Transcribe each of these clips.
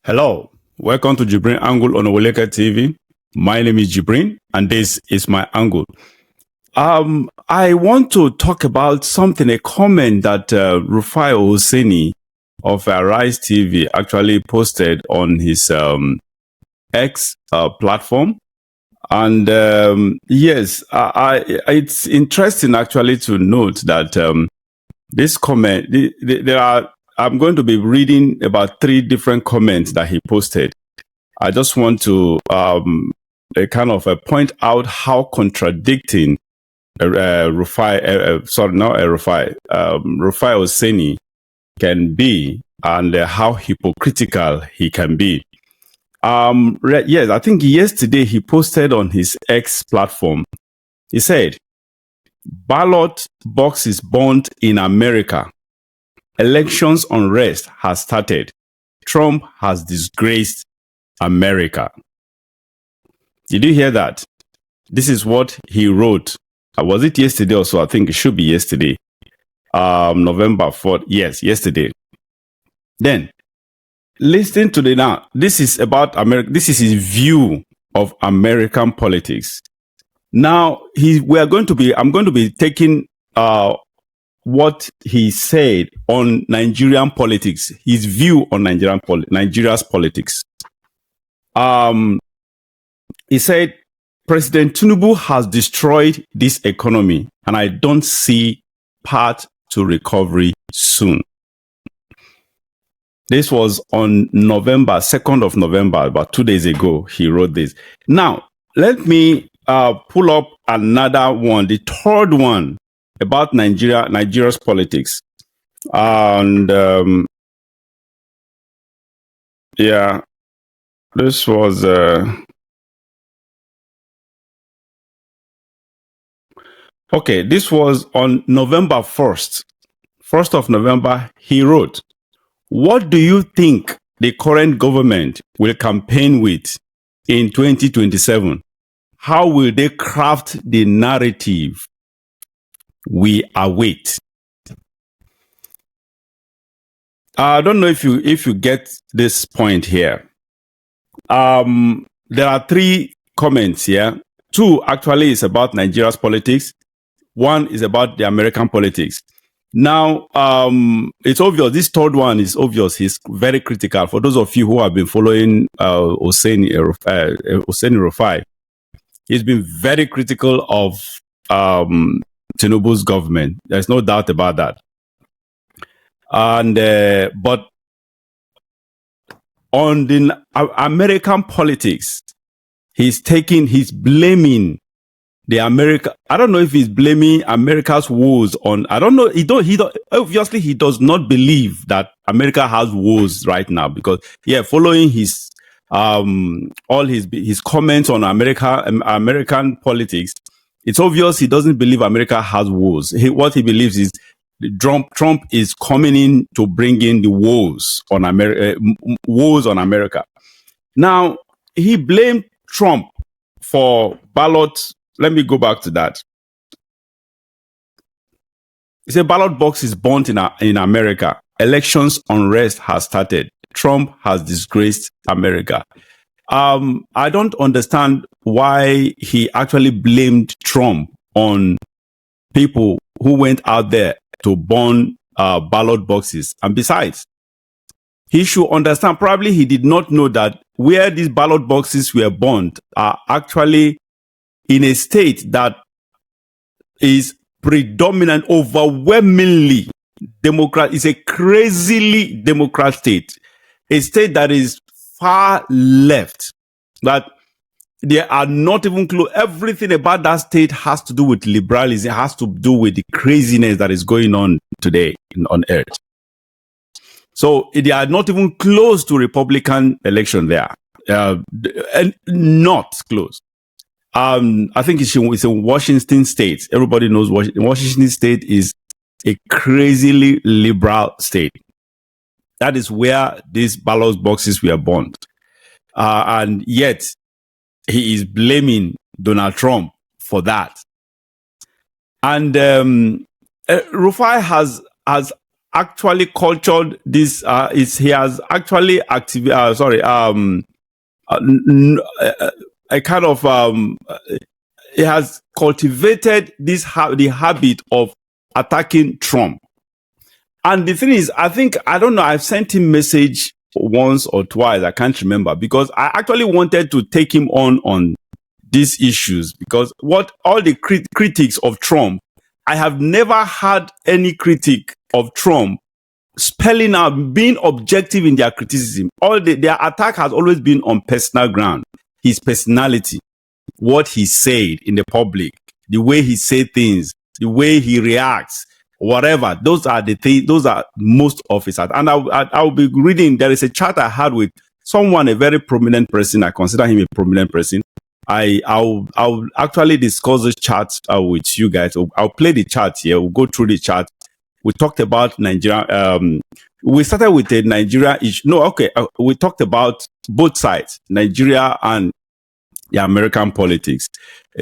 Hello, welcome to JIBRIN Angle on Oweleke TV. My name is JIBRIN, and this is my angle. I want to talk about something, a comment that Rufai Oseni of Arise TV actually posted on his X platform. And yes, it's interesting actually to note that this comment, I'm going to be reading about 3 different comments that he posted. I just want to point out how contradicting Rufai Oseni can be, and how hypocritical he can be. Yes, I think yesterday he posted on his X platform. He said, "Ballot boxes burnt in America. Elections unrest has started. Trump has disgraced America." Did you hear that? This is what he wrote. Was it yesterday or so? I think it should be yesterday. November 4th. Yes, yesterday. Then, listen to now. This is about America. This is his view of American politics. Now, I'm going to be taking what he said on Nigerian politics, his view on Nigeria's politics. He said, "President Tinubu has destroyed this economy, and I don't see path to recovery soon." This was on 2nd of November, about 2 days ago, he wrote this. Now, let me pull up another one, the third one, about Nigeria's politics. And yeah, this was okay, this was on November 1st. 1st of November, he wrote, "What do you think the current government will campaign with in 2027? How will they craft the narrative? We await." I don't know if you get this point here. There are 3 comments here. 2 actually is about Nigeria's politics. 1 is about the American politics. Now, it's obvious. This third one is obvious. He's very critical. For those of you who have been following Oseni Rufai, he's been very critical of Tinubu's government. There's no doubt about that. And but on the American politics, he's blaming the America. I don't know if he's blaming America's woes on. I don't know. Obviously, he does not believe that America has woes right now, because following his all his comments on American politics, it's obvious he doesn't believe America has woes. What he believes is Trump is coming in to bring in the woes on America. Now, he blamed Trump for ballots. Let me go back to that. He said ballot boxes burnt in America. Elections unrest has started. Trump has disgraced America. I don't understand why he actually blamed Trump on people who went out there to burn ballot boxes. And besides, he should understand, probably he did not know that where these ballot boxes were burned are actually in a state that is predominant, overwhelmingly Democrat. It's a crazily Democrat state, a state that is far left, that they are not even close. Everything about that state has to do with liberalism, has to do with the craziness that is going on today on earth. So they are not even close to Republican election there, and not close. I think it's in Washington State. Everybody knows Washington State is a crazily liberal state. That is where these ballot boxes were burned. And yet, he is blaming Donald Trump for that. And Rufai has actually cultured this. He has actually a kind of he has cultivated the habit of attacking Trump. And the thing is, I don't know, I've sent him message once or twice, I can't remember, because I actually wanted to take him on these issues, because what all the critics of Trump, I have never had any critic of Trump spelling out, being objective in their criticism. Their attack has always been on personal ground. His personality, what he said in the public, the way he said things, the way he reacts, whatever. Those are the things. Those are most of his. And I'll be reading. There is a chat I had with someone, a very prominent person. I consider him a prominent person. I'll actually discuss this chat with you guys. I'll play the chat here. We'll go through the chat. We talked about Nigeria. We started with the Nigeria issue. No, okay. We talked about both sides, Nigeria and the American politics.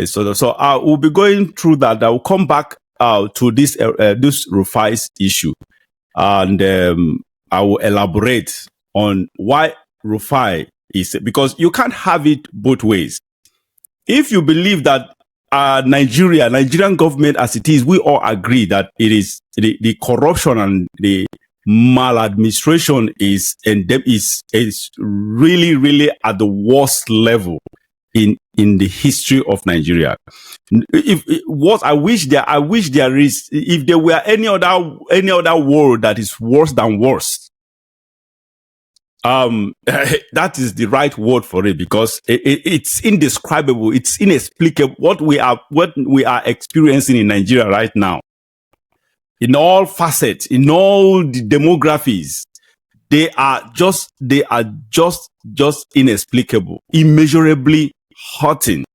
So we'll be going through that. I will come back to this Rufai's issue, and I will elaborate on why Rufai is, because you can't have it both ways. If you believe that Nigerian government as it is, we all agree that it is the corruption and the maladministration is really, really at the worst level in the history of Nigeria. I wish there is, if there were any other world that is worse than worse, that is the right word for it, because it's indescribable, it's inexplicable what we are experiencing in Nigeria right now. In all facets, in all the demographies, they are just inexplicable, immeasurably hurting.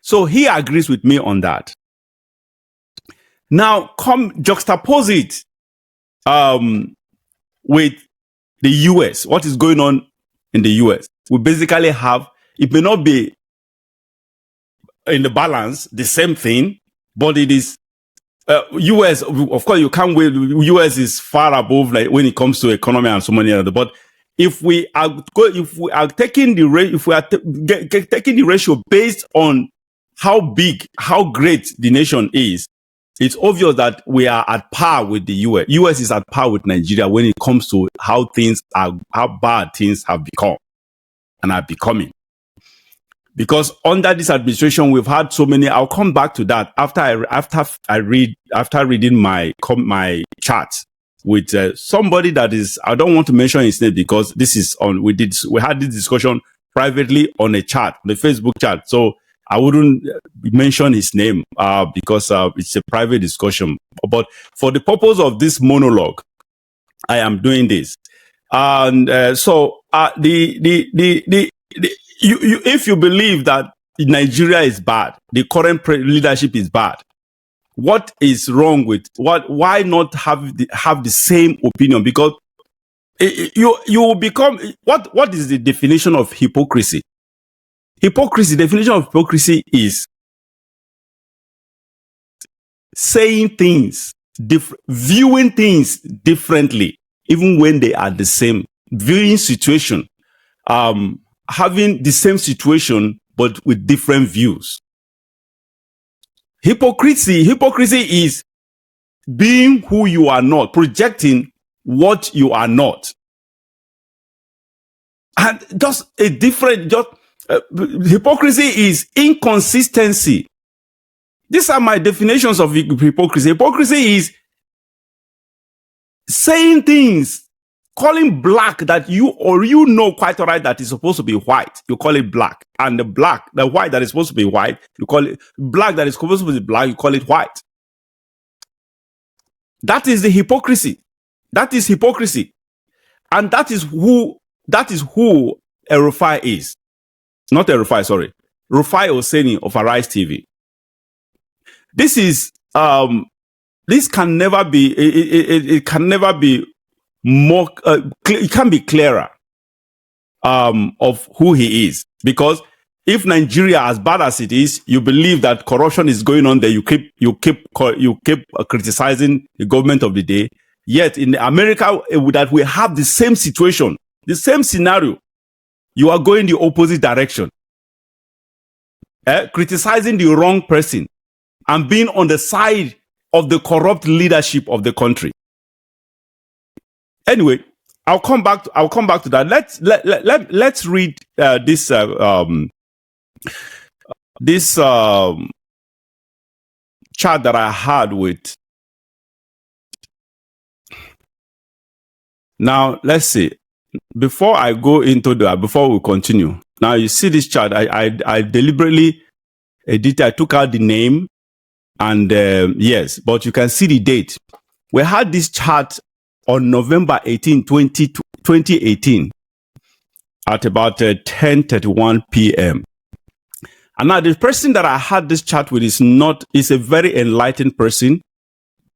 So he agrees with me on that. Now come juxtapose it with the US, what is going on in the US. We basically have, it may not be in the balance, the same thing, but it is US, of course, you can't wait. US is far above, like, when it comes to economy and so many other. But if we are taking the ratio based on how big, how great the nation is, it's obvious that we are at par with the US. US is at par with Nigeria when it comes to how bad things have become and are becoming. Because under this administration, we've had so many. I'll come back to that after reading my chat with somebody that is, I don't want to mention his name because this is on. We had this discussion privately on a chat, the Facebook chat. So I wouldn't mention his name because it's a private discussion. But for the purpose of this monologue, I am doing this. And if you believe that Nigeria is bad, the current leadership is bad, what is wrong with why not have the same opinion? Because you will become, what is the definition of hypocrisy? Definition of hypocrisy is saying things, viewing things differently, even when they are the same, viewing situation, having the same situation, but with different views. Hypocrisy is being who you are not, projecting what you are not. And just a different, hypocrisy is inconsistency. These are my definitions of hypocrisy. Hypocrisy is saying things, calling black that you know quite all right that is supposed to be white, you call it black. And the white that is supposed to be white, you call it black that is supposed to be black, you call it white. That is the hypocrisy. That is hypocrisy. And that is who Rufai is. Not Rufai, sorry. Rufai Oseni of Arise TV. This is this can never be it can never be more it can be clearer of who he is, because If Nigeria, as bad as it is, you believe that corruption is going on there, you keep criticizing the government of the day. Yet in America, that we have the same situation, the same scenario, you are going the opposite direction, criticizing the wrong person and being on the side of the corrupt leadership of the country. Anyway, I'll come back to that. Let's read this chat that I had with. Now let's see. Before I go into that, before we continue, now you see this chat. I deliberately edited. I took out the name, and yes, but you can see the date. We had this chat on November 18, 2018 at about 10:31 p.m. And now the person that I had this chat with is a very enlightened person,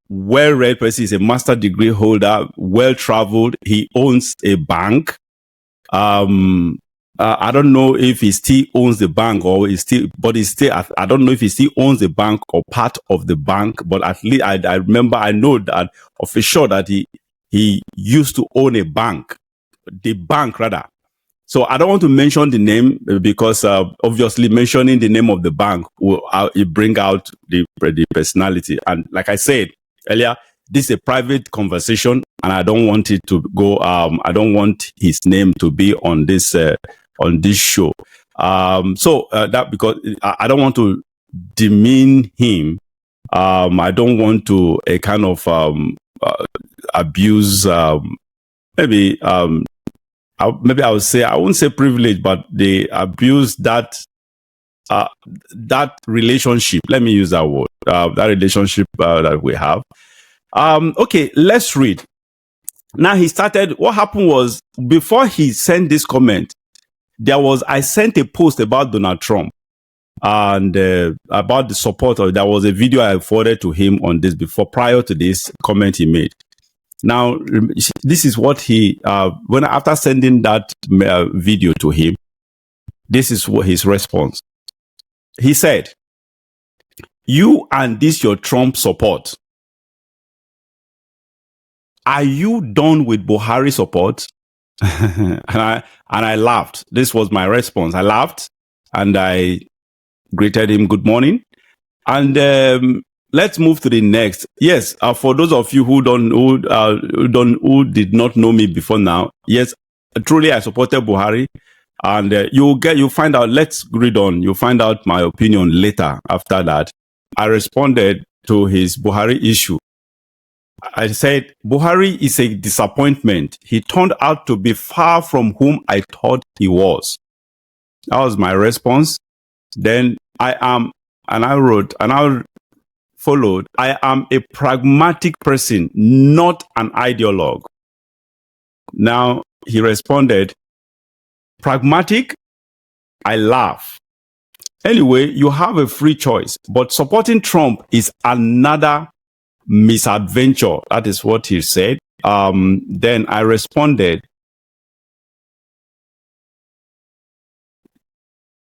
well-read person. He's a master degree holder, well-traveled. He owns a bank. I don't know if he still owns the bank I don't know if he still owns the bank or part of the bank, but at least I know that for sure that he used to own a bank, the bank rather. So I don't want to mention the name because obviously mentioning the name of the bank will bring out the personality. And like I said earlier, this is a private conversation, and I don't want it to go. I don't want his name to be on this show. That because I don't want to demean him. I don't want to a kind of abuse. Maybe I would say, I wouldn't say privilege, but they abuse that relationship. Let me use that word. That relationship that we have. Okay, let's read. Now he started. What happened was, before he sent this comment, I sent a post about Donald Trump and about the support of. There was a video I forwarded to him on this prior to this comment he made. Now, this is what he, after sending that video to him, this is what his response. He said, "You and this your Trump support. Are you done with Buhari support?" and I laughed. This was my response. I laughed and I greeted him good morning. And let's move to the next. Yes, for those of you who did not know me before now, yes, truly I supported Buhari, and you'll find out. Let's read on. You'll find out my opinion later. After that, I responded to his Buhari issue. I said Buhari is a disappointment. He turned out to be far from whom I thought he was. That was my response. Then I wrote, and I followed, I am a pragmatic person, not an ideologue. Now he responded, pragmatic? I laugh. Anyway, you have a free choice, but supporting Trump is another misadventure. That is what he said. Then I responded.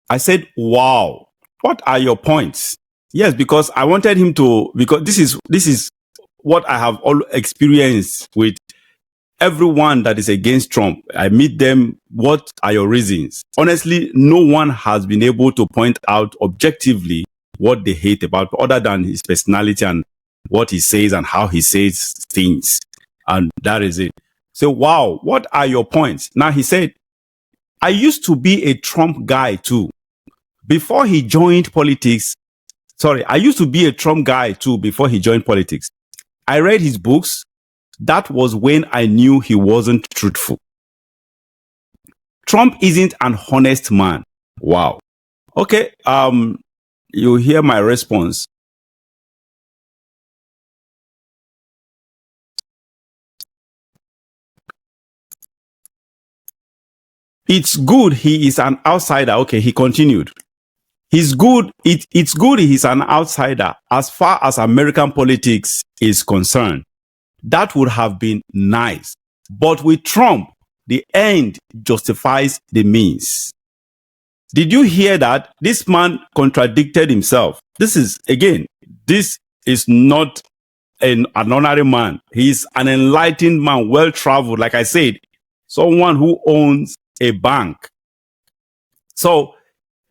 I said, wow, what are your points? Yes, because I wanted him to, because this is what I have all experienced with everyone that is against Trump. I meet them. What are your reasons? Honestly, no one has been able to point out objectively what they hate about, other than his personality and what he says and how he says things. And that is it. So, wow, what are your points? Now he said, I used to be a Trump guy too. Before he joined politics, I used to be a Trump guy too before he joined politics. I read his books. That was when I knew he wasn't truthful. Trump isn't an honest man. Wow. Okay, you hear my response. It's good he is an outsider. Okay, he continued. It's good he's an outsider as far as American politics is concerned. That would have been nice. But with Trump, the end justifies the means. Did you hear that? This man contradicted himself. This is not an ordinary man. He's an enlightened man, well-traveled, like I said, someone who owns a bank. So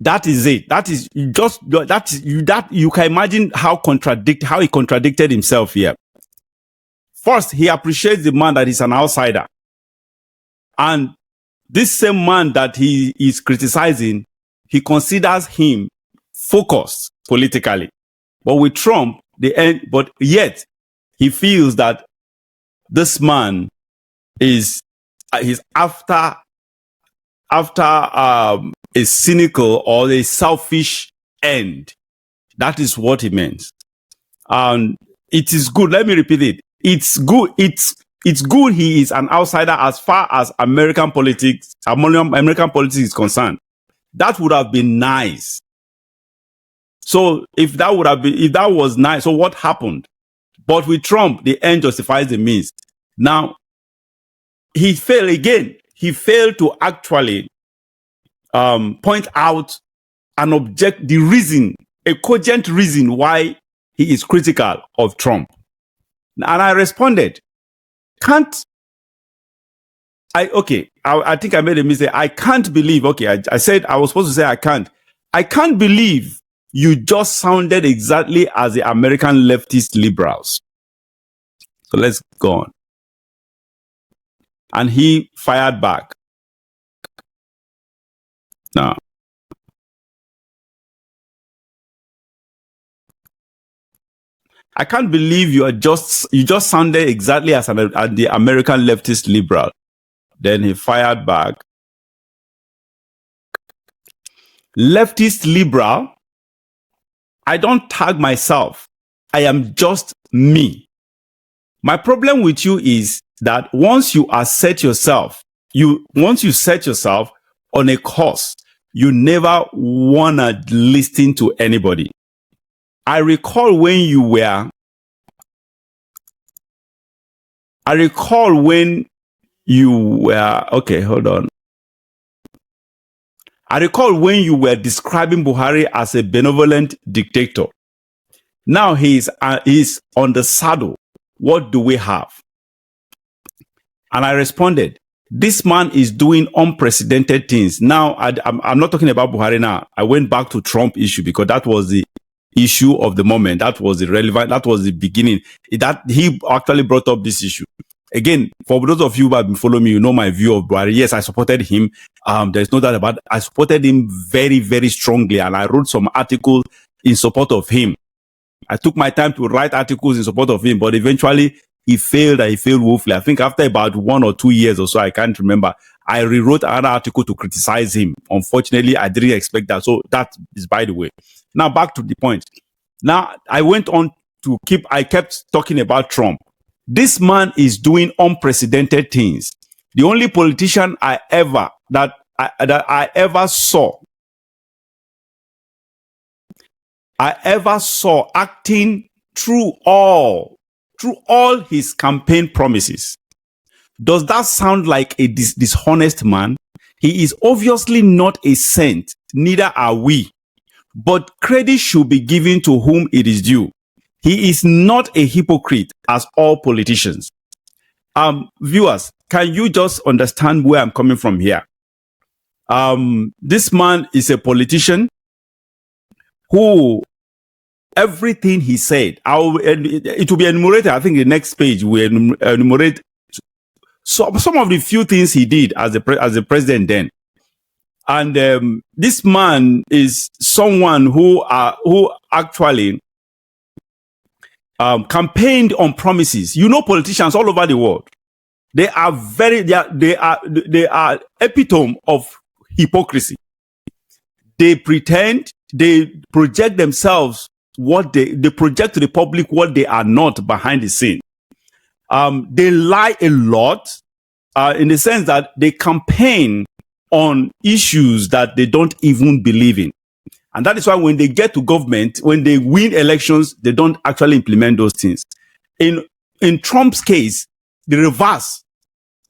that is it. That is just that you can imagine how he contradicted himself here. First, he appreciates the man that is an outsider. And this same man that he is criticizing, he considers him focused politically. But with Trump, but yet he feels that this man he's after a cynical or a selfish end. That is what he means. And it is good. Let me repeat it. It's good. It's good he is an outsider as far as American politics is concerned. That would have been nice. So if that was nice, so what happened? But with Trump, the end justifies the means. Now, he failed again. He failed to actually point out a cogent reason why he is critical of Trump. And I responded, I think I made a mistake. I can't believe, I said I was supposed to say I can't believe you just sounded exactly as the American leftist liberals. So let's go on. And he fired back. Now, I can't believe you just sounded exactly as the American leftist liberal. Then he fired back. Leftist liberal, I don't tag myself. I am just me. My problem with you is that once you set yourself on a course, you never want to listen to anybody. I recall when you were okay, hold on. I recall when you were describing Buhari as a benevolent dictator. Now he's on the saddle. What do we have? And I responded, this man is doing unprecedented things. Now, I'm not talking about Buhari now. I went back to Trump issue because that was the issue of the moment. That was the beginning. That he actually brought up this issue. Again, for those of you who have been following me, you know my view of Buhari. Yes, I supported him. There's no doubt about it. I supported him very, very strongly. And I wrote some articles in support of him. I took my time to write articles in support of him, but eventually he failed woefully. I think after about 1 or 2 years or so, I can't remember, I rewrote another article to criticize him. Unfortunately, I didn't expect that. So that is by the way. Now back to the point. Now I went on I kept talking about Trump. This man is doing unprecedented things. The only politician I ever saw acting through all his campaign promises. Does that sound like a dishonest man? He is obviously not a saint, neither are we. But credit should be given to whom it is due. He is not a hypocrite as all politicians. Viewers, can you just understand where I'm coming from here? This man is a politician who everything he said, it will be enumerated. I think the next page will enumerate some of the few things he did as a president then. And this man is someone who actually campaigned on promises. You know, politicians all over the world, they are epitome of hypocrisy. They pretend, they project themselves they project to the public what they are not behind the scene. They lie a lot in the sense that they campaign on issues that they don't even believe in. And that is why when they get to government, when they win elections, they don't actually implement those things. In Trump's case, the reverse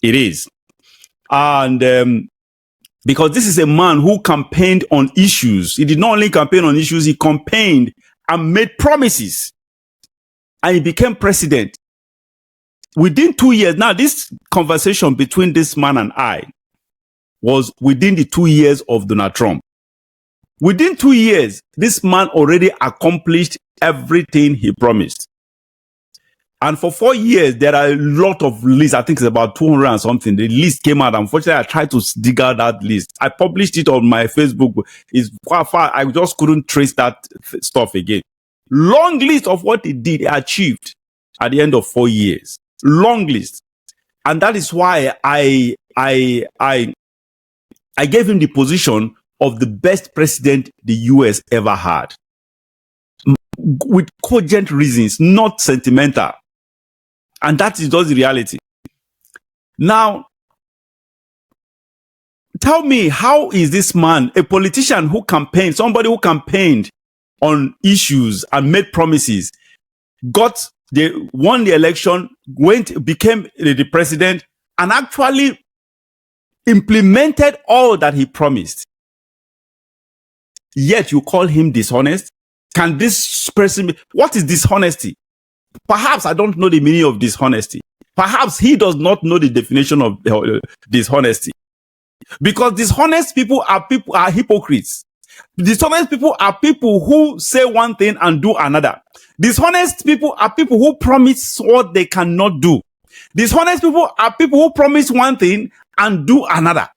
it is. And Because this is a man who campaigned on issues. He did not only campaign on issues, he campaigned and made promises. And he became president. Within 2 years, now this conversation between this man and I was within the 2 years of Donald Trump. Within 2 years, this man already accomplished everything he promised. And for 4 years, there are a lot of lists. I think it's about 200 and something. The list came out. Unfortunately, I tried to dig out that list. I published it on my Facebook. It's far. I just couldn't trace that stuff again. Long list of what he did, he achieved at the end of 4 years. Long list. And that is why I gave him the position of the best president the US ever had. With cogent reasons, not sentimental. And that is just the reality. Now, tell me, how is this man, a politician who campaigned, somebody who campaigned on issues and made promises, won the election, became the president, and actually implemented all that he promised? Yet you call him dishonest? Can this person what is dishonesty? Perhaps I don't know the meaning of dishonesty. Perhaps he does not know the definition of dishonesty. Because dishonest people are hypocrites. Dishonest people are people who say one thing and do another. Dishonest people are people who promise what they cannot do. Dishonest people are people who promise one thing and do another.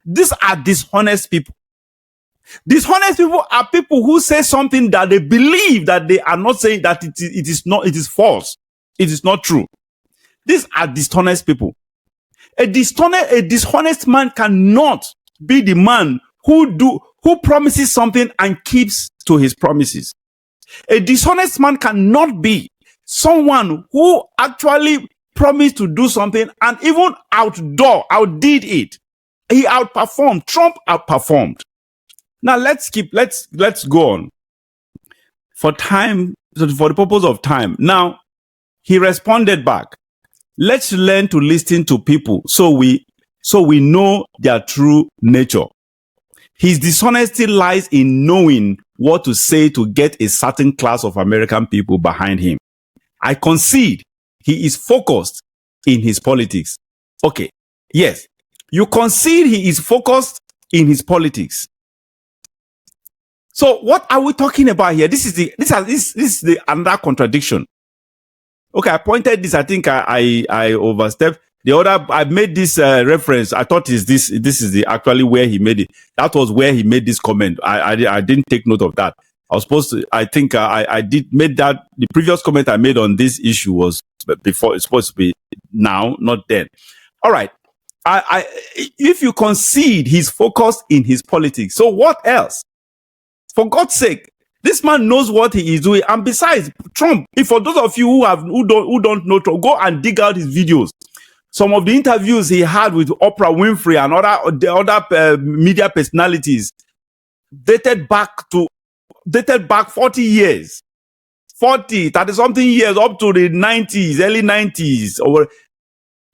These are dishonest people. Dishonest people are people who say something that they believe that they are not saying, that it is false. It is not true. These are dishonest people. A dishonest man cannot be the man who promises something and keeps to his promises. A dishonest man cannot be someone who actually promised to do something and even outdid it. He outperformed. Trump outperformed. Now let's go on. For the purpose of time. Now, he responded back. Let's learn to listen to people so we know their true nature. His dishonesty lies in knowing what to say to get a certain class of American people behind him. I concede he is focused in his politics. Okay, yes, you concede he is focused in his politics. So what are we talking about here? This is the another contradiction. Okay, I pointed this. I think I overstepped. The other, I made this reference. I thought this is actually where he made it. That was where he made this comment. I didn't take note of that. I was supposed to. I think I did made that. The previous comment I made on this issue was before. It's supposed to be now, not then. All right. If you concede he's focused in his politics, so what else? For God's sake, this man knows what he is doing. And besides, Trump, if for those of you who don't know Trump, go and dig out his videos. Some of the interviews he had with Oprah Winfrey and other media personalities dated back 40 years. 30 something years, up to the 90s, early 90s.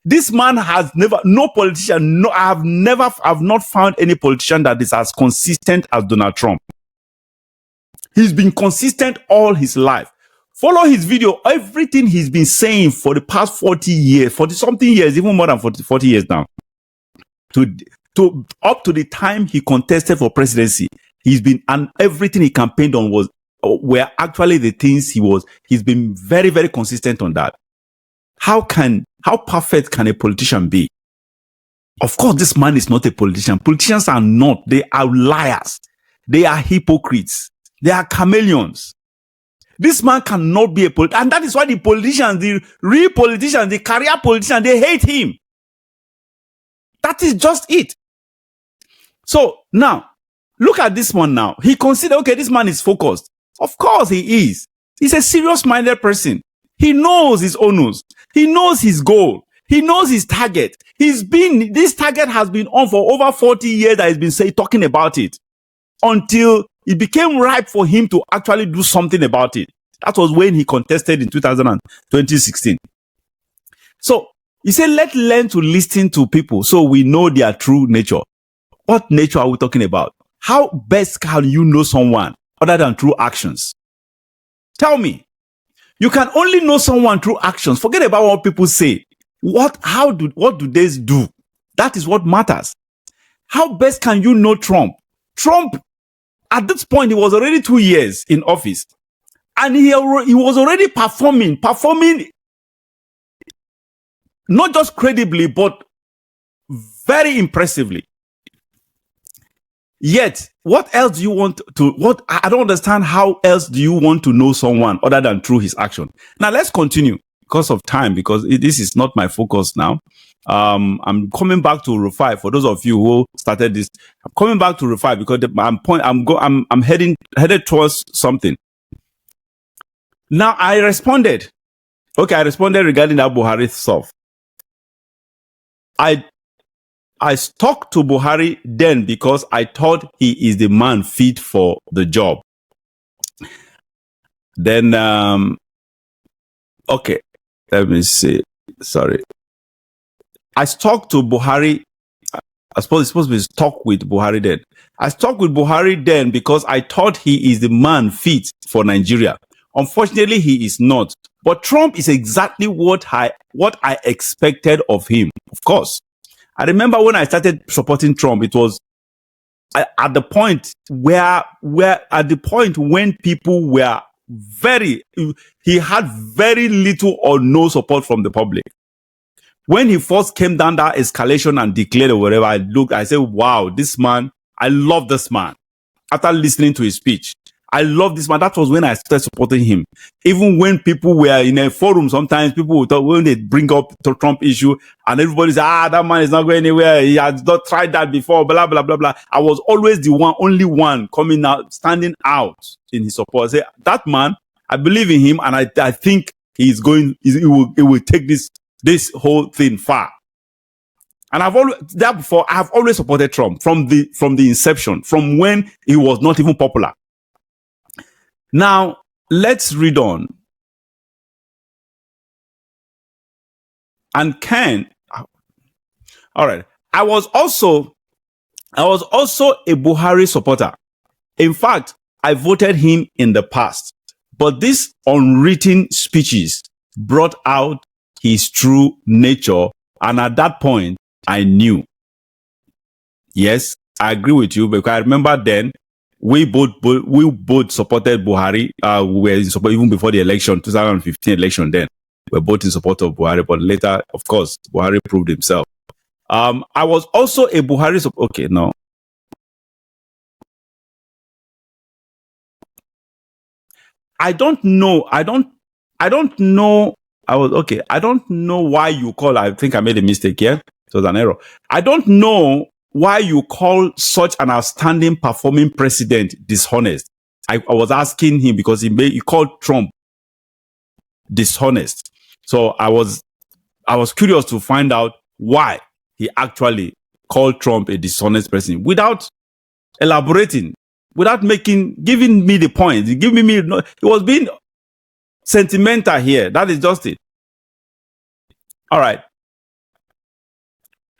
This man has no politician, I've not found any politician that is as consistent as Donald Trump. He's been consistent all his life. Follow his video. Everything he's been saying for the past 40 years, 40 something years, even more than 40 years now, to up to the time he contested for presidency, and everything he campaigned on were actually the things he's been very, very consistent on that. How perfect can a politician be? Of course, this man is not a politician. Politicians are not. They are liars. They are hypocrites. They are chameleons. This man cannot be a politician. And that is why the politicians, the real politicians, the career politicians, they hate him. That is just it. So now, look at this one now. He considered, okay, this man is focused. Of course he is. He's a serious-minded person. He knows his onus. He knows his goal. He knows his target. This target has been on for over 40 years that he's been talking about it until it became ripe for him to actually do something about it. That was when he contested in 2016. So he said, let's learn to listen to people so we know their true nature. What nature are we talking about? How best can you know someone other than through actions? Tell me. You can only know someone through actions. Forget about what people say. What do they do? That is what matters. How best can you know Trump? Trump, at this point, he was already 2 years in office. And he was already performing not just credibly, but very impressively. Yet, what else do you want to, I don't understand how else do you want to know someone other than through his action? Now, let's continue because of time, because this is not my focus now. I'm coming back to Rufai. For those of you who started this, I'm coming back to Rufai because I'm headed towards something. Now, I responded. Okay, I responded regarding that Buhari stuff. I stuck to Buhari then because I thought he is the man fit for the job. Then, okay, let me see. Sorry. I stuck to Buhari. I suppose it's supposed to be stuck with Buhari then. I stuck with Buhari then because I thought he is the man fit for Nigeria. Unfortunately, he is not. But Trump is exactly what I expected of him. Of course. I remember when I started supporting Trump, it was at the point when people were he had very little or no support from the public. When he first came down that escalation and declared or whatever, I said, wow, this man, I love this man. After listening to his speech, I love this man. That was when I started supporting him. Even when people were in a forum, sometimes people would talk, when they bring up the Trump issue and everybody says, that man is not going anywhere. He has not tried that before, blah, blah, blah, blah. I was always the only one coming out, standing out in his support. I say, that man, I believe in him and I think he will take this whole thing far. And I have always supported Trump from the inception, from when he was not even popular. Now, let's read on. And Ken, all right. I was also a Buhari supporter. In fact, I voted him in the past. But these unwritten speeches brought out his true nature. And at that point, I knew. Yes, I agree with you, because I remember then, we both supported Buhari. We were in support even before the election, 2015 election then. We were both in support of Buhari, but later, of course, Buhari proved himself. I was also a Buhari supporter. Okay, no. I don't know. I don't know. I don't know why you call. I think I made a mistake here. It was an error. I don't know why you call such an outstanding performing president dishonest. I was asking him because he called Trump dishonest. So I was curious to find out why he actually called Trump a dishonest person without elaborating, without giving me the point. He was being sentimental here. That is just it. All right.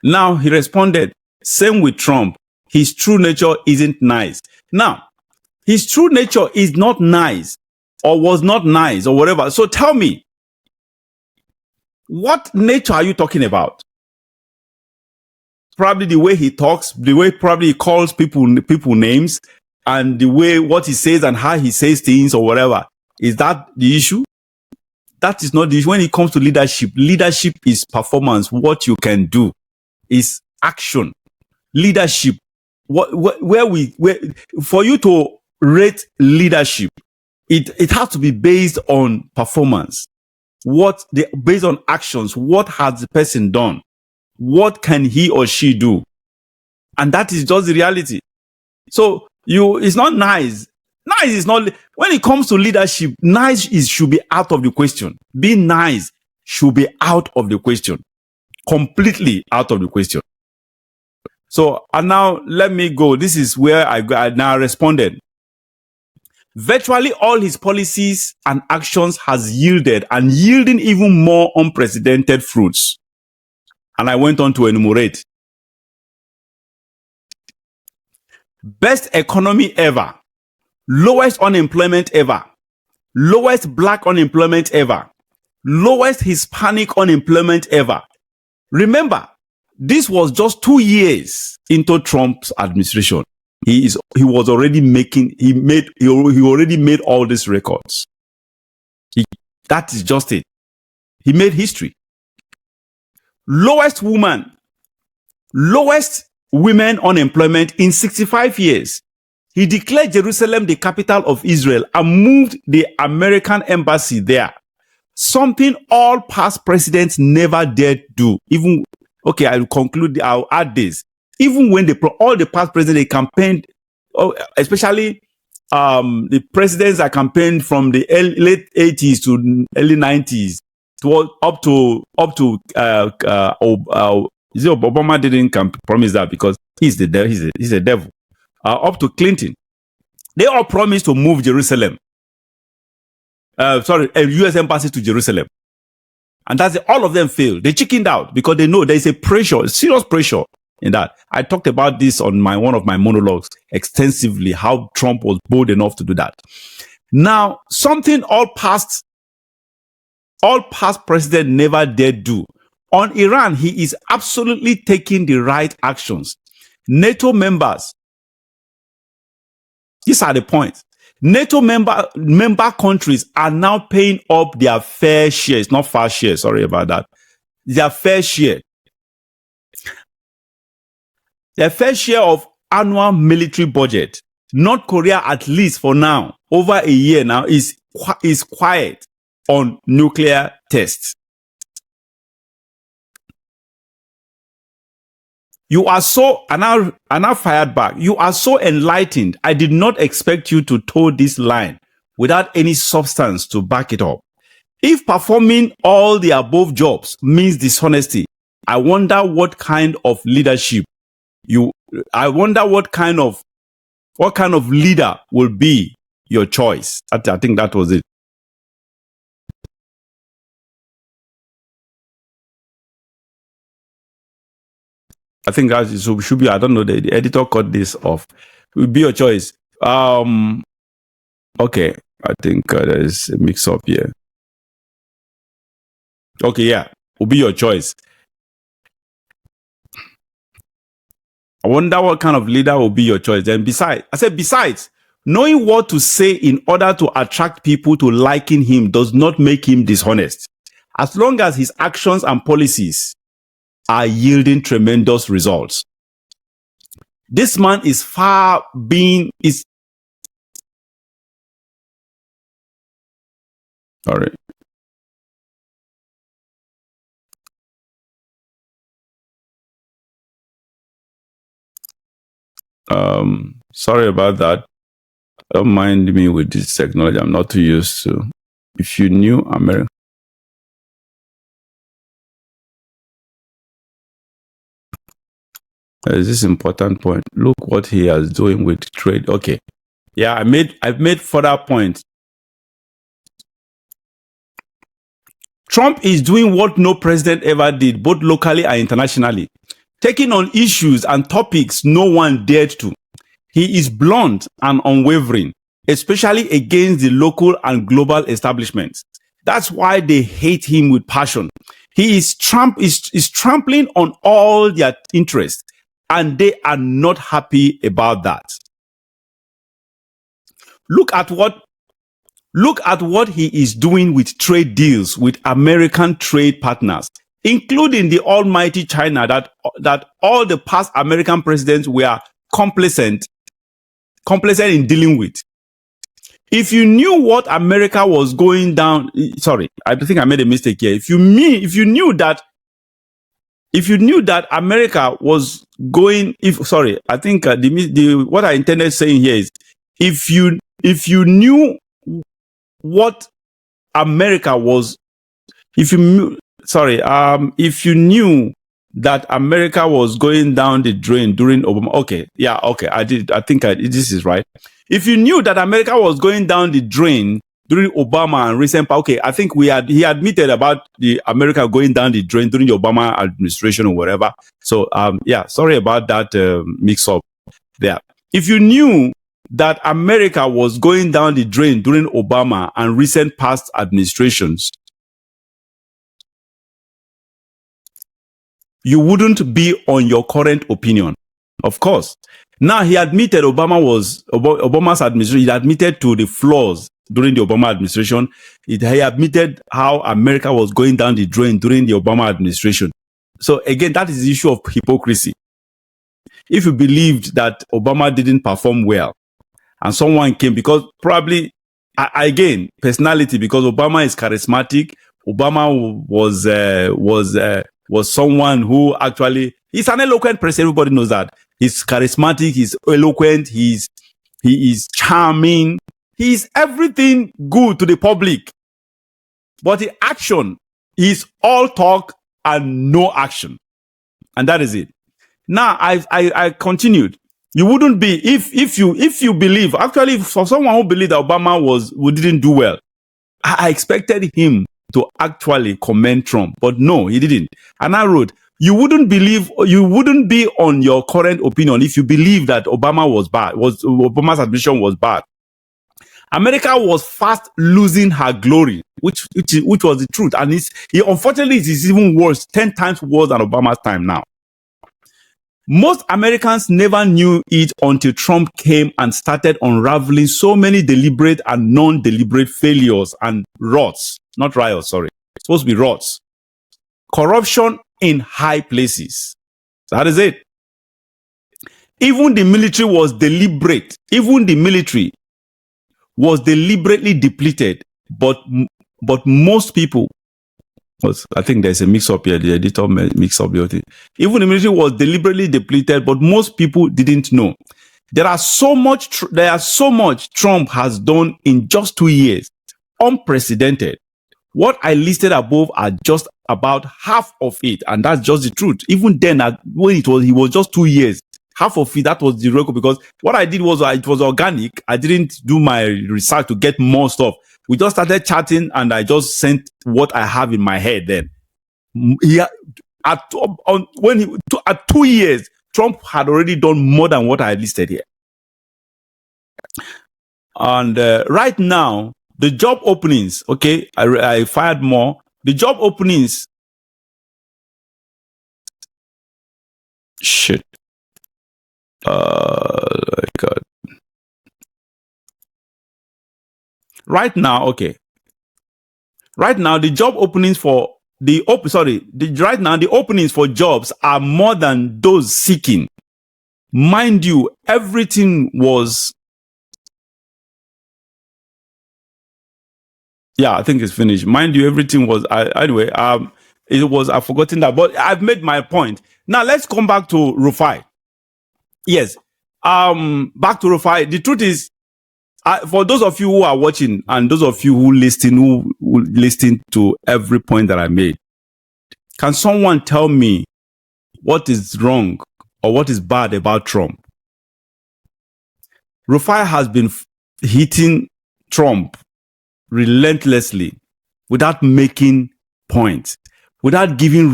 Now he responded, same with Trump. His true nature isn't nice. Now, his true nature is not nice or was not nice or whatever. So tell me, what nature are you talking about? Probably the way he talks, the way probably he calls people names, and the way what he says and how he says things or whatever. Is that the issue? That is not the issue. When it comes to leadership, leadership is performance. What you can do is action. Leadership, for you to rate leadership, it has to be based on performance. Based on actions. What has the person done? What can he or she do? And that is just the reality. So it's not nice. Nice is not, when it comes to leadership, should be out of the question. Being nice should be out of the question. Completely out of the question. So, and now let me go. This is where I now responded. Virtually all his policies and actions has yielded and yielding even more unprecedented fruits. And I went on to enumerate. best economy ever, lowest unemployment ever, lowest black unemployment ever, lowest Hispanic unemployment ever. Remember, this was just 2 years into Trump's administration. He already made all these records. That is just it. He made history. Lowest women unemployment in 65 years. He declared Jerusalem the capital of Israel and moved the American embassy there. Something all past presidents never dared do. I'll add this. Even when all the past presidents, they campaigned, especially the presidents that campaigned from the late 80s to early 90s, up to Obama didn't promise that because he's the devil. He's a devil. Up to Clinton, they all promised to move Jerusalem. A U.S. embassy to Jerusalem, and all of them failed. They chickened out because they know there is a serious pressure in that. I talked about this on one of my monologues extensively. How Trump was bold enough to do that. Now, something all past presidents never dared do. On Iran, he is absolutely taking the right actions. NATO members, these are the points. NATO member countries are now paying up their fair share. It's not fair share, sorry about that. Their fair share. Their fair share of annual military budget. North Korea, at least for now, over a year now, is quiet on nuclear tests. You are so, and I fired back. You are so enlightened. I did not expect you to toe this line without any substance to back it up. If performing all the above jobs means dishonesty, I wonder what kind of leadership what kind of leader will be your choice. I think that was it. I think that should be, I don't know, the editor cut this off. It will be your choice. Okay, I think there is a mix up here. Okay, yeah, will be your choice. I wonder what kind of leader will be your choice. Then besides, knowing what to say in order to attract people to liking him does not make him dishonest. As long as his actions and policies are yielding tremendous results. This man is sorry. Sorry about that. Don't mind me with this technology. I'm not too used to. If you knew America. There's this important point. Look what he is doing with trade. Okay. Yeah, I've made further points. Trump is doing what no president ever did, both locally and internationally. Taking on issues and topics no one dared to. He is blunt and unwavering, especially against the local and global establishments. That's why they hate him with passion. He is trampling on all their interests, and they are not happy about that. Look at what he is doing with trade deals with American trade partners, including the almighty China that all the past American presidents were complacent in dealing with. If you knew what America was going down, sorry, I think I made a mistake here. If you knew that America was going, I think what I intended saying here is, if you knew what America was, if you knew that America was going down the drain during Obama. Okay, yeah, okay, this is right. If you knew that America was going down the drain during Obama and recent, okay, I think he admitted about the America going down the drain during the Obama administration or whatever. So, yeah, sorry about that mix up there. If you knew that America was going down the drain during Obama and recent past administrations, you wouldn't be on your current opinion. Of course. Now, he admitted Obama's administration, he admitted to the flaws during the Obama administration. He admitted how America was going down the drain during the Obama administration. So again, that is the issue of hypocrisy. If you believed that Obama didn't perform well and someone came, because probably, again, personality, because Obama is charismatic, Obama was someone who actually, he's an eloquent person. Everybody knows that. He's charismatic, he's eloquent, he is charming, he's everything good to the public. But the action is all talk and no action. And that is it. Now, I continued. You wouldn't be, if you believe, actually, for someone who believed that Obama who didn't do well, I expected him to actually commend Trump, but no, he didn't. And I wrote, you wouldn't be on your current opinion if you believe that Obama's administration was bad. America was fast losing her glory, which was the truth. And unfortunately, it is even worse, 10 times worse than Obama's time now. Most Americans never knew it until Trump came and started unraveling so many deliberate and non-deliberate failures and riots. Not riots, sorry. It's supposed to be riots. Corruption in high places. So that is it. Even the military was deliberate. Even the military was deliberately depleted. But most people, I think there's a mix-up here. The editor mix-up here. Even the military was deliberately depleted, but most people didn't know. There are so much Trump has done in just 2 years. Unprecedented. What I listed above are just about half of it, and that's just the truth. Even then, when he was just 2 years, half of it, that was the record, because what I did was, it was organic. I didn't do my research to get more stuff. We just started chatting, and I just sent what I have in my head then. At 2 years, Trump had already done more than what I listed here. And right now, the job openings, okay, I fired more. The job openings, shit. God. Right now, okay. Right now, the job openings for right now, the openings for jobs are more than those seeking. Mind you, everything was. Yeah, I think it's finished. Mind you, everything was, anyway, it was, I've forgotten that, but I've made my point. Now, let's come back to Rufai. Yes, back to Rufai. The truth is, for those of you who are watching and those of you who listen to every point that I made, can someone tell me what is wrong or what is bad about Trump? Rufai has been hitting Trump relentlessly without making points, without giving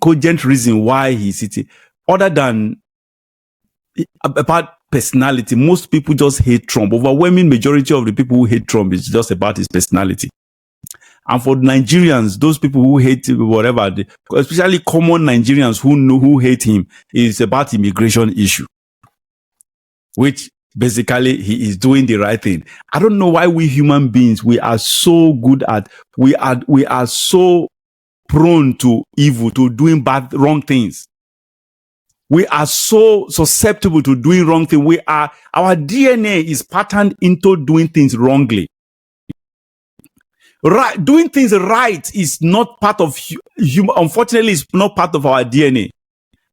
cogent reason why he's sitting, other than about personality. Most people just hate Trump. Overwhelming majority of the people who hate Trump is just about his personality. And for Nigerians, those people who hate whatever, especially common Nigerians who hate him, is about immigration issue, which basically he is doing the right thing. I don't know why we human beings, we are so good at, we are so prone to evil, to doing wrong things. We are so susceptible to doing wrong things. Our DNA is patterned into doing things wrongly. Right, doing things right is not part of unfortunately, it's not part of our DNA.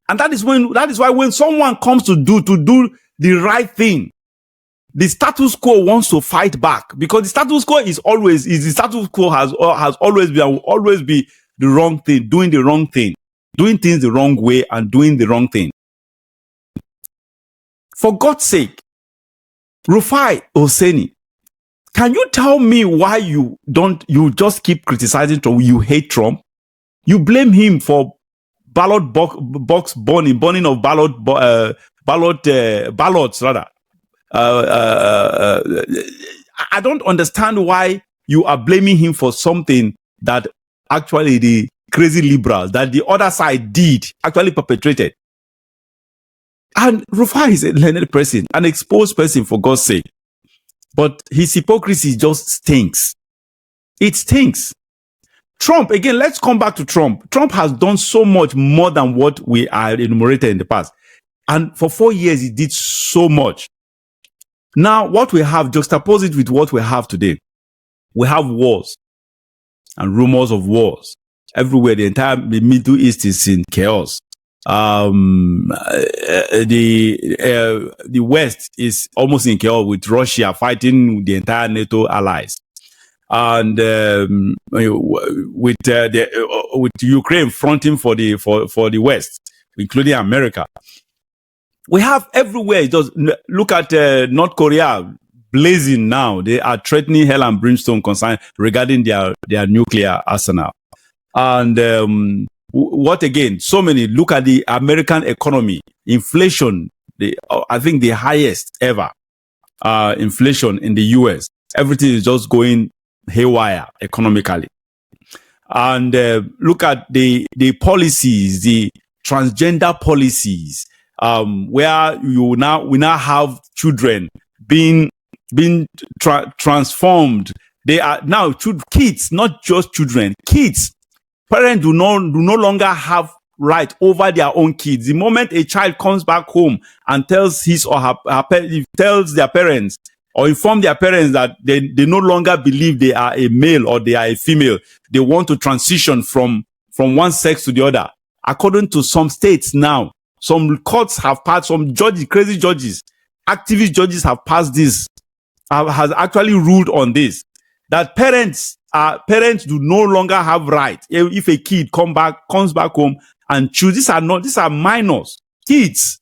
And that is why when someone comes to do the right thing, the status quo wants to fight back, because the status quo has always been and will always be the wrong thing, doing the wrong thing, doing things the wrong way and doing the wrong thing. For God's sake, Rufai Oseni, can you tell me why you just keep criticizing Trump? You hate Trump. You blame him for ballot box burning of ballots rather. I don't understand why you are blaming him for something that actually the crazy liberals that the other side did actually perpetrated. And Rufai is a learned person, an exposed person, for God's sake. But his hypocrisy just stinks. It stinks. Trump, again, let's come back to Trump. Trump has done so much more than what we are enumerated in the past. And for 4 years, he did so much. Now, what we have, juxtapose it with what we have today. We have wars and rumors of wars everywhere. The entire Middle East is in chaos. The West is almost in chaos with Russia fighting the entire NATO allies. And with Ukraine fronting for the West, including America, we have everywhere. Just look at North Korea blazing now. They are threatening hell and brimstone regarding their nuclear arsenal. And what again? So many. Look at the American economy, inflation. I think the highest ever inflation in the US. Everything is just going haywire economically. And look at the policies, the transgender policies, where we now have children being transformed. They are now kids, not just children, kids. Parents do no longer have right over their own kids. The moment a child comes back home and tells his or her tells their parents or inform their parents that they no longer believe they are a male or they are a female, they want to transition from one sex to the other. According to some states now, some courts have passed, some judges, crazy judges, activist judges have passed this, has actually ruled on this, that parents do no longer have right if a kid comes back home and choose. These are minors, kids,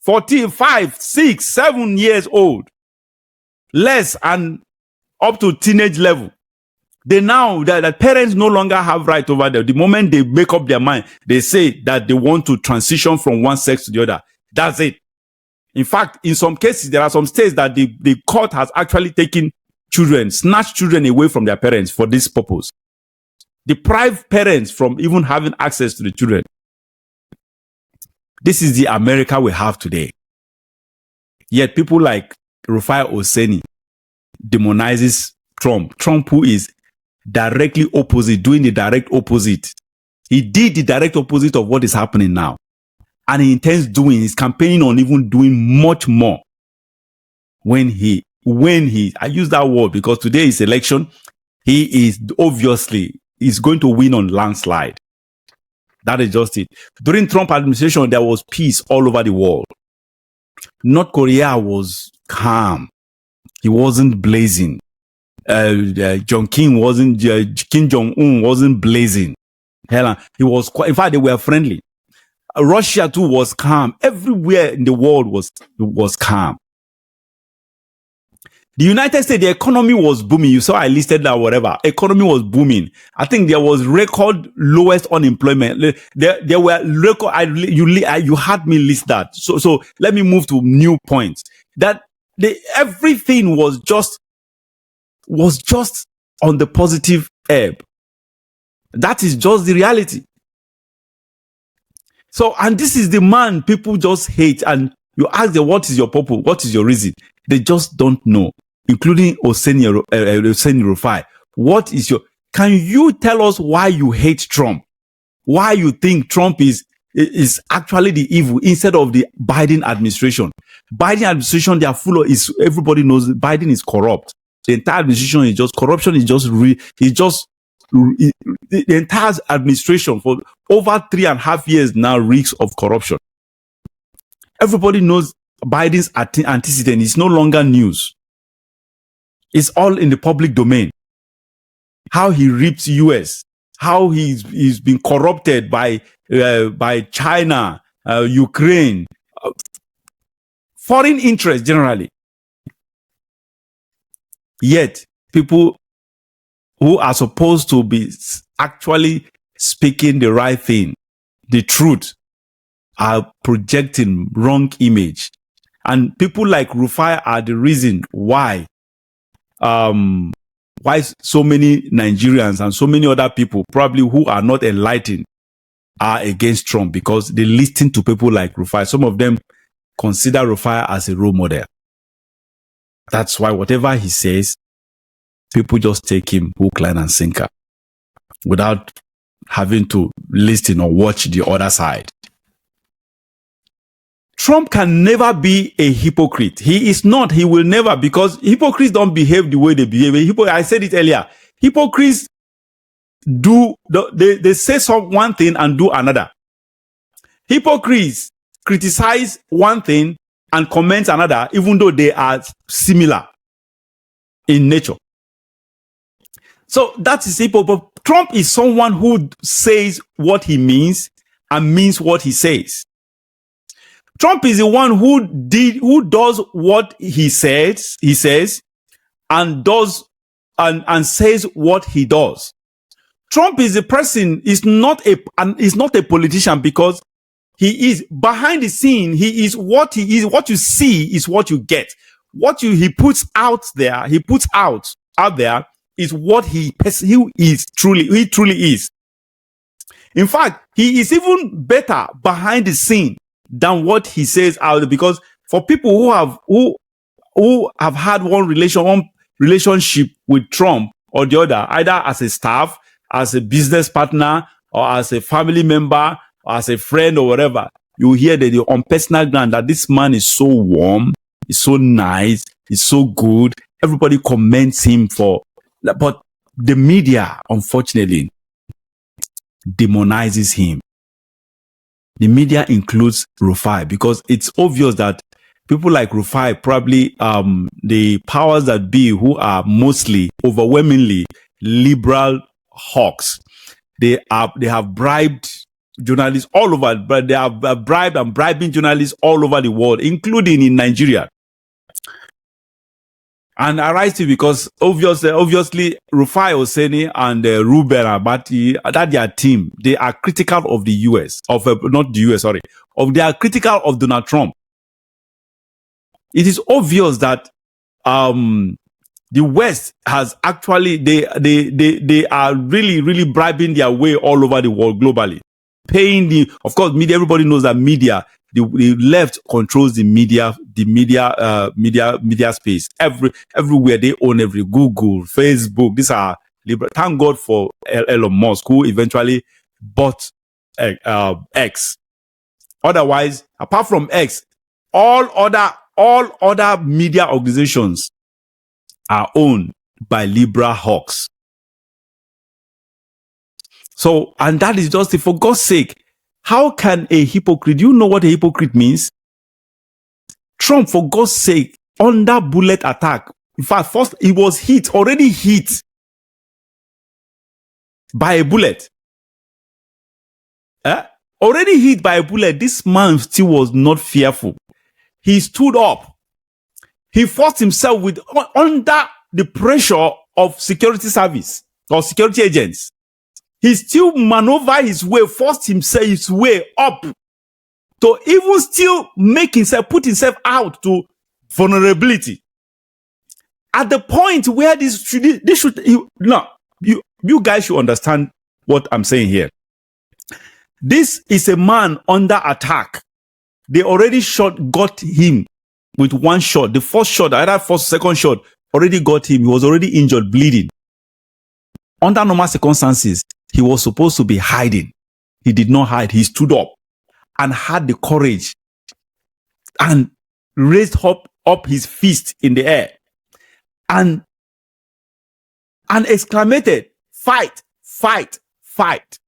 5, 6, 7 years old, less and up to teenage level. That parents no longer have right over them. The moment they make up their mind, they say that they want to transition from one sex to the other. That's it. In fact, in some cases, there are some states that the court has actually taken snatched children away from their parents for this purpose. Deprive parents from even having access to the children. This is the America we have today. Yet people like Rufai Oseni demonizes Trump. Trump, who is directly opposite, doing the direct opposite. He did the direct opposite of what is happening now. And he intends he's campaigning on even doing much more when he, I use that word because today is election, he is going to win on landslide. That is just it. During Trump administration, there was peace all over the world. North Korea was calm. He wasn't blazing. Kim Jong-un wasn't blazing. He was quite, in fact, they were friendly. Russia too was calm. Everywhere in the world was calm. The United States, the economy was booming. You saw I listed that whatever. Economy was booming. I think there was record lowest unemployment. There were record. You had me list that. So let me move to new points. That everything was just on the positive ebb. That is just the reality. So, and this is the man people just hate. And you ask them, what is your purpose? What is your reason? They just don't know, including Oseni Rufai. What is can you tell us why you hate Trump? Why you think Trump is actually the evil instead of the Biden administration? Biden administration, they are full of, everybody knows Biden is corrupt. The entire administration is just, corruption is just, the entire administration for over 3.5 years now reeks of corruption. Everybody knows Biden's antecedent is no longer news. It's all in the public domain. How he ripped US, how he's been corrupted by China, Ukraine, foreign interests generally. Yet people who are supposed to be actually speaking the right thing, the truth, are projecting wrong image And people like Rufai are the reason why so many Nigerians and so many other people, probably who are not enlightened, are against Trump, because they listen to people like Rufai. Some of them consider Rufai as a role model. That's why whatever he says, people just take him hook, line, and sinker without having to listen or watch the other side. Trump can never be a hypocrite. He is not. He will never, because hypocrites don't behave the way they behave. I said it earlier. Hypocrites they say one thing and do another. Hypocrites criticize one thing and comment another, even though they are similar in nature. So that is hypocrite. Trump is someone who says what he means and means what he says. Trump is the one who does what he says, and does and says what he does. Trump is a person, is not a politician, because he is behind the scene. He is what he is. What you see is what you get. He puts out there is what he truly is. In fact, he is even better behind the scene than what he says out there, because for people who have had one relationship with Trump or the other, either as a staff, as a business partner, or as a family member, or as a friend, or whatever, you hear that on personal ground that this man is so warm, he's so nice, he's so good. Everybody commends him but the media, unfortunately, demonizes him. The media includes Rufai, because it's obvious that people like Rufai, probably the powers that be, who are mostly overwhelmingly liberal hawks, they have bribed journalists all over, but they have bribed and bribing journalists all over the world, including in Nigeria. And I write it because obviously Rufai Oseni and Ruben Abati, that their team, they are critical of the US, they are critical of Donald Trump. It is obvious that the West has actually, they are really bribing their way all over the world globally, paying of course, media. Everybody knows that media. The left controls the media space. Everywhere they own Google, Facebook. These are liberal. Thank God for Elon Musk, who eventually bought X. Otherwise, apart from X, all other media organizations are owned by liberal hawks. So, and that is just for God's sake. How can a hypocrite, do you know what a hypocrite means? Trump, for God's sake, under bullet attack. In fact, first he was already hit by a bullet. Already hit by a bullet. This man still was not fearful. He stood up. He forced himself under the pressure of security service or security agents. He still maneuvered his way, forced his way up to even still put himself out to vulnerability. At the point where you guys should understand what I'm saying here. This is a man under attack. They already got him with one shot. The first shot, second shot, already got him. He was already injured, bleeding. Under normal circumstances, he was supposed to be hiding. He did not hide. He stood up and had the courage and raised up his fist in the air and exclaimed, "Fight, fight, fight."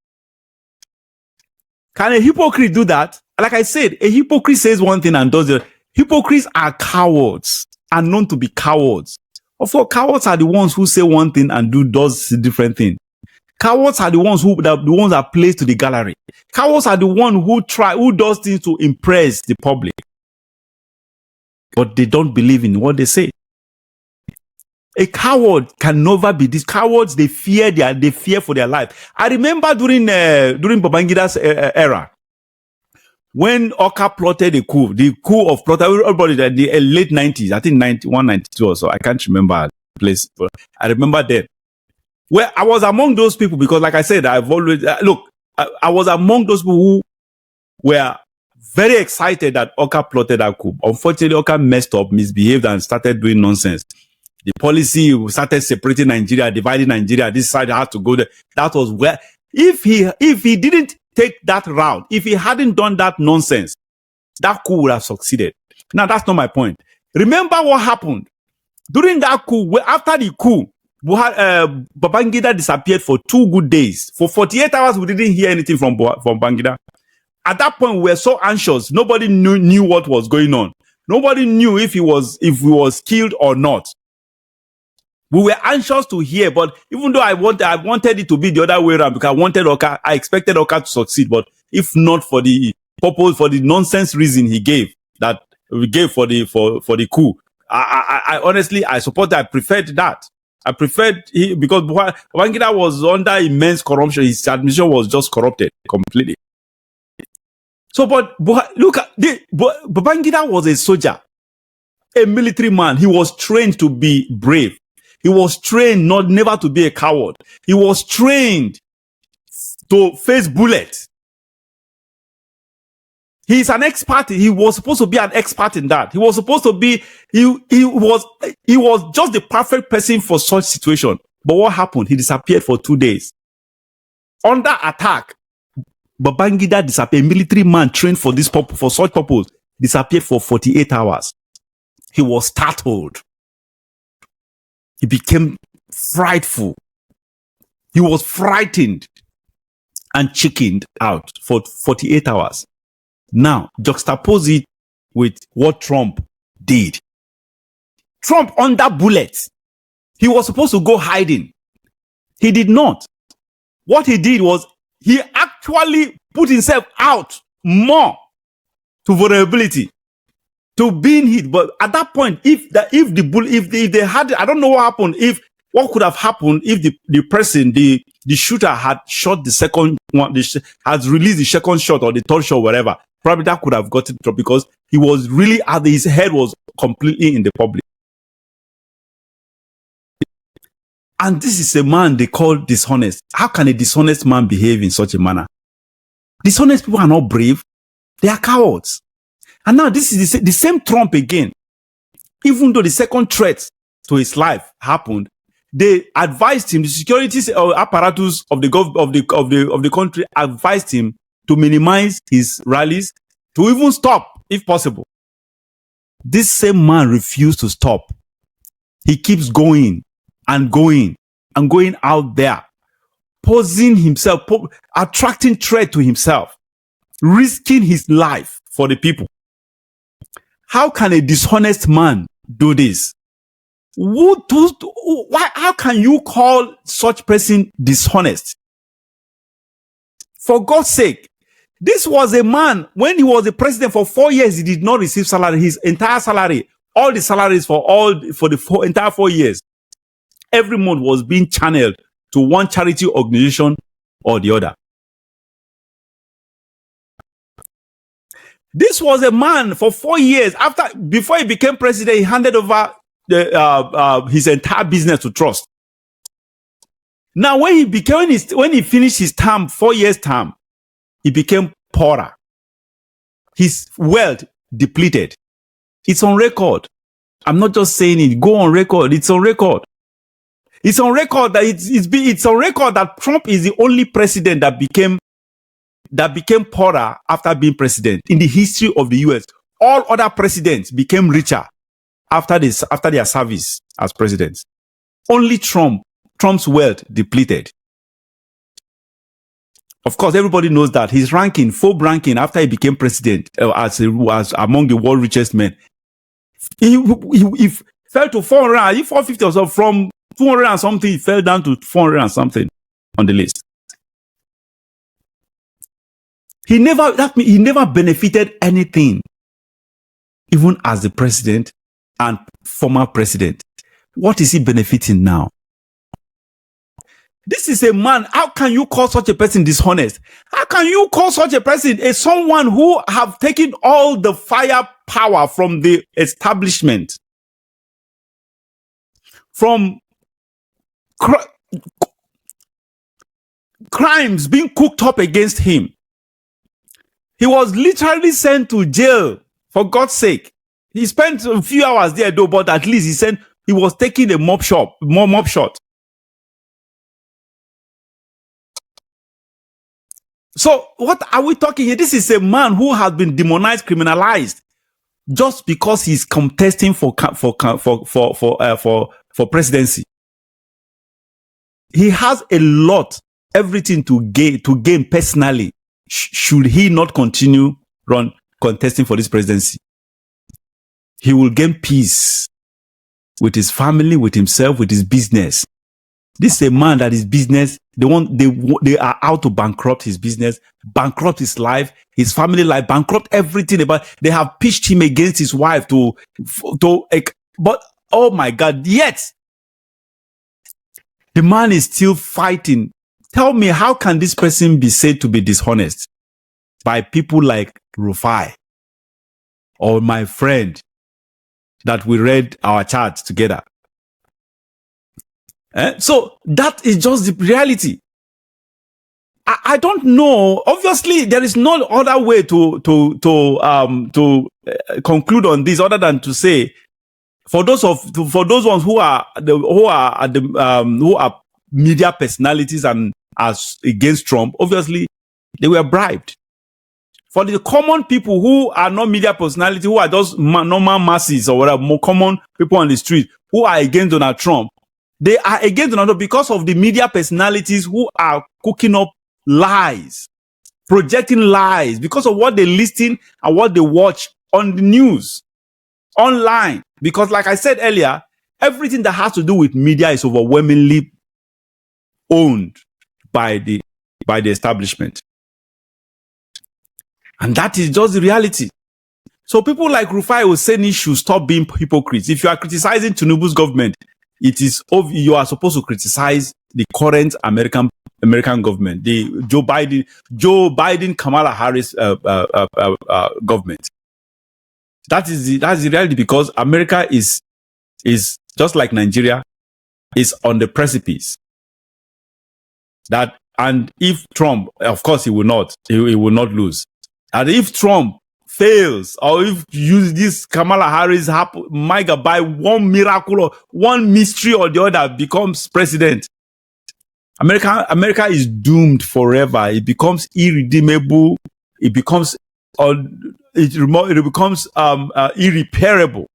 Can a hypocrite do that? Like I said, a hypocrite says one thing and does it. Hypocrites are cowards, are known to be cowards. Of course, cowards are the ones who say one thing and does a different thing. Cowards are the ones that are placed to the gallery. Cowards are the one who does things to impress the public, but they don't believe in what they say. A coward can never be this. Cowards, they fear for their life. I remember during Babangida's era, when Oka plotted the coup of plot, everybody that the late 90s, I think 91, 92 or so, I can't remember the place, but I remember that. Where I was among those people because, like I said, I've always, I was among those people who were very excited that Oka plotted that coup. Unfortunately, Oka messed up, misbehaved, and started doing nonsense. The policy started separating Nigeria, dividing Nigeria. This side had to go there. That was where, if he didn't take that route, if he hadn't done that nonsense, that coup would have succeeded. Now, that's not my point. Remember what happened during that coup. After the coup, Babangida disappeared for 2 good days. For 48 hours, we didn't hear anything from Babangida. At that point, we were so anxious. Nobody knew what was going on. Nobody knew if he was killed or not. We were anxious to hear, but even though I wanted it to be the other way around because I expected Oka to succeed, but if not for the purpose, for the nonsense reason he gave for the coup, I honestly, I preferred that. I preferred because Babangida was under immense corruption. His administration was just corrupted completely. So, but look at Babangida was a soldier, a military man. He was trained to be brave. He was trained never to be a coward. He was trained to face bullets. He's an expert. He was supposed to be an expert in that. He was supposed to be, he was just the perfect person for such situation. But what happened? He disappeared for 2 days. Under attack, Babangida disappeared. A military man trained for such purpose disappeared for 48 hours. He was startled. He became frightful. He was frightened and chickened out for 48 hours. Now, juxtapose it with what Trump did. Trump under bullets. He was supposed to go hiding. He did not. What he did was he actually put himself out more to vulnerability, to being hit. But at that point, if they had, I don't know what happened. What could have happened if the shooter had shot the second one, has released the second shot or the third shot, whatever. Probably that could have gotten Trump because he was really, his head was completely in the public. And this is a man they call dishonest. How can a dishonest man behave in such a manner? Dishonest people are not brave. They are cowards. And now this is the same Trump again. Even though the second threat to his life happened, they advised him, the security apparatus of the country advised him to minimize his rallies, to even stop if possible. This same man refused to stop. He keeps going and going and going out there, posing himself, attracting threat to himself, risking his life for the people. How can a dishonest man do this? How can you call such person dishonest? For God's sake, this was a man, when he was the president for 4 years, he did not receive salary, his entire salary, all the salaries for the entire 4 years. Every month was being channeled to one charity organization or the other. This was a man for 4 years. Before he became president, he handed over his entire business to trust. Now, when he finished his term, 4 years term, he became poorer. His wealth depleted. It's on record. I'm not just saying it. Go on record. It's on record. It's on record that it's on record that Trump is the only president that became poorer after being president in the history of the US. All other presidents became richer after their service as presidents. Only Trump's wealth depleted. Of course, everybody knows that his ranking, Forbes ranking, after he became president, as among the world richest men, he fell to 450 or so. From 200 and something, he fell down to 400 and something on the list. He never benefited anything, even as the president and former president. What is he benefiting now? This is a man. How can you call such a person dishonest? How can you call such a person someone who have taken all the firepower from the establishment, from crimes being cooked up against him? He was literally sent to jail, for God's sake. He spent a few hours there though, but at least he was taking a mob shot. So what are we talking here? This is a man who has been demonized, criminalized, just because he's contesting for presidency. He has a lot, everything to gain personally. Should he not continue contesting for this presidency? He will gain peace with his family, with himself, with his business. This is a man that his business, they are out to bankrupt his business, bankrupt his life, his family life, bankrupt everything about. They have pitched him against his wife but oh my God, yet the man is still fighting. Tell me, how can this person be said to be dishonest by people like Rufai or my friend that we read our charts together? So that is just the reality. I don't know. Obviously, there is no other way to conclude on this other than to say, for those ones who are media personalities and as against Trump, obviously they were bribed. For the common people who are not media personality, who are just normal masses or whatever, more common people on the street who are against Donald Trump, they are against Donald Trump because of the media personalities who are cooking up lies, projecting lies, because of what they listen and what they watch on the news, online. Because like I said earlier, everything that has to do with media is overwhelmingly owned by the establishment. And that is just the reality. So people like Rufai Oseni should stop being hypocrites. If you are criticizing Tinubu's government, it is you are supposed to criticize the current American government, the Joe Biden, Kamala Harris government. That's the reality, because America is just like Nigeria, is on the precipice. And if Trump, of course, he will not lose. And if Trump fails, or if this Kamala Harris might by one miracle or one mystery or the other becomes president, America is doomed forever. It becomes irredeemable. It becomes irreparable.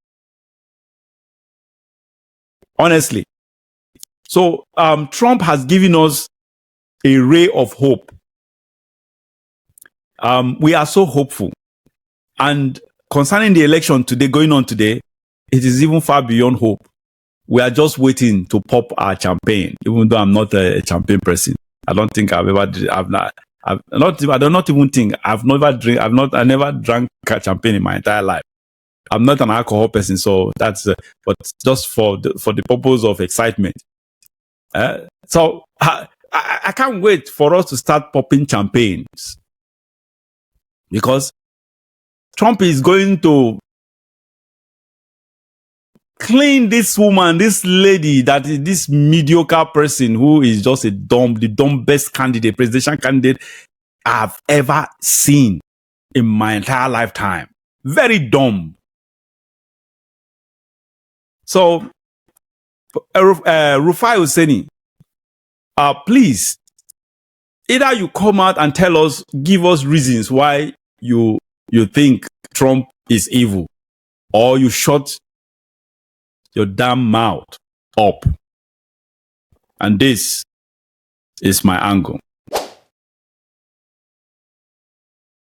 Honestly. So Trump has given us a ray of hope. We are so hopeful. And concerning the election going on today, it is even far beyond hope. We are just waiting to pop our champagne, even though I'm not a champagne person. I don't think I never drank champagne in my entire life. I'm not an alcohol person, so that's, but just for the purpose of excitement. So I can't wait for us to start popping champagnes, because Trump is going to clean this woman, this lady, this mediocre person who is just the dumbest presidential candidate I've ever seen in my entire lifetime. Very dumb. So, Rufai Oseni, please, either you come out and give us reasons why you think Trump is evil, or you shut your damn mouth up. And this is my angle.